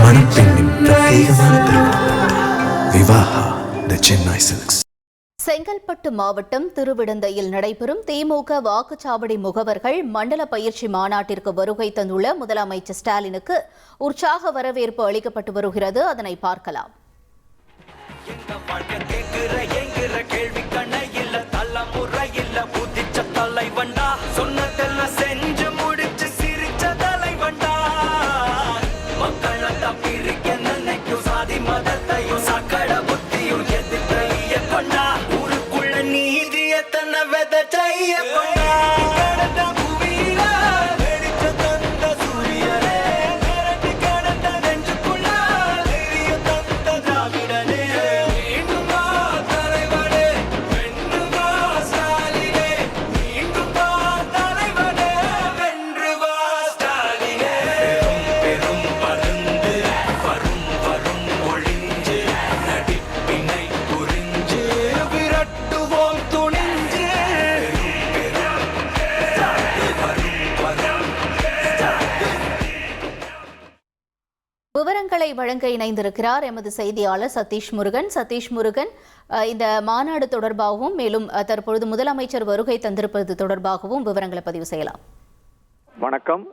மணப்பெண்ணின் பிரத்யேகமான திருமணம் விவாஹா தி சென்னை சில்க்ஸ். செங்கல்பட்டு மாவட்டம் திருவிடந்தையில் நடைபெறும் திமுக வாக்குச்சாவடி முகவர்கள் மண்டல பயிற்சி மாநாட்டிற்கு வருகை தந்துள்ள முதலமைச்சர் ஸ்டாலினுக்கு உற்சாக வரவேற்பு அளிக்கப்பட்டு வருகிறது. அதனை பார்க்கலாம். விவரங்களை வழங்க இணைந்திருக்கிறார் எமது செய்தியாளர் சதீஷ் முருகன். இந்த மாநாடு தொடர்பாகவும் மேலும் தற்பொழுது முதலமைச்சர் வருகை தந்திருப்பது தொடர்பாகவும் விவரங்களை பதிவு செய்யலாம். வணக்கம்.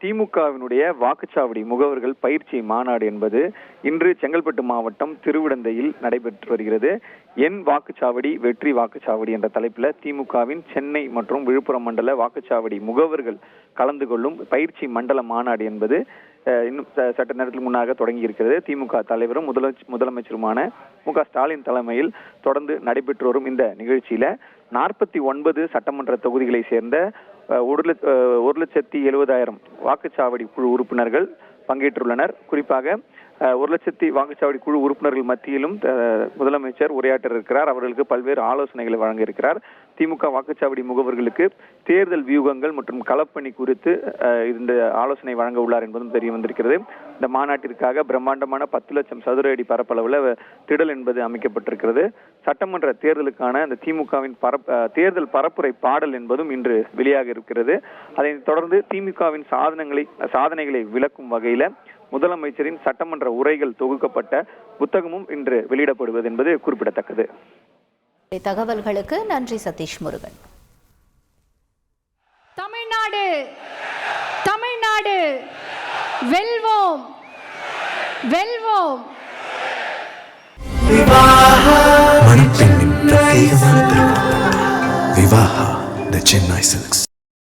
திமுகவினுடைய வாக்குச்சாவடி முகவர்கள் பயிற்சி மாநாடு என்பது இன்று செங்கல்பட்டு மாவட்டம் திருவிடந்தையில் நடைபெற்று வருகிறது. என் வாக்குச்சாவடி வெற்றி வாக்குச்சாவடி என்ற தலைப்பில் திமுகவின் சென்னை மற்றும் விழுப்புரம் மண்டல வாக்குச்சாவடி முகவர்கள் கலந்து கொள்ளும் பயிற்சி மண்டல மாநாடு என்பது இன்னும் சட்ட நேரத்தில் முன்னாக தொடங்கி இருக்கிறது. திமுக தலைவரும் முதலமைச்சருமான மு.க. ஸ்டாலின் தலைமையில் தொடர்ந்து நடைபெற்று வரும் இந்த நிகழ்ச்சியில 49 சட்டமன்ற தொகுதிகளை சேர்ந்த 1,70,000 வாக்குச்சாவடி குழு உறுப்பினர்கள் பங்கேற்றுள்ளனர். குறிப்பாக 1,00,000 வாக்குச்சாவடி குழு உறுப்பினர்கள் மத்தியிலும் முதலமைச்சர் உரையாற்ற இருக்கிறார். அவர்களுக்கு பல்வேறு ஆலோசனைகளை வழங்க இருக்கிறார். திமுக வாக்குச்சாவடி முகவர்களுக்கு தேர்தல் வியூகங்கள் மற்றும் களப்பணி குறித்து இந்த ஆலோசனை வழங்க உள்ளார் என்பதும் தெரிய வந்திருக்கிறது. இந்த மாநாட்டிற்காக பிரம்மாண்டமான 10 லட்சம் சதுர அடி பரப்பளவில் திடல் என்பது அமைக்கப்பட்டிருக்கிறது. சட்டமன்ற தேர்தலுக்கான இந்த திமுகவின் தேர்தல் பரப்புரை பாடல் என்பதும் இன்று வெளியாக இருக்கிறது. அதைத் தொடர்ந்து திமுகவின் சாதனைகளை விளக்கும் வகையில முதலமைச்சரின் சட்டமன்ற உரைகள் தொகுக்கப்பட்ட புத்தகமும் இன்று வெளியிடப்படுவது என்பது குறிப்பிடத்தக்கது. தகவல்களுக்கு நன்றி சதீஷ் முருகன். தமிழ்நாடு வெல்வோம் வெல்வோம். மணப்பெண்ணின் பிரத்யேகமான திருமணம் விவாஹா தி சென்னை சில்க்ஸ்.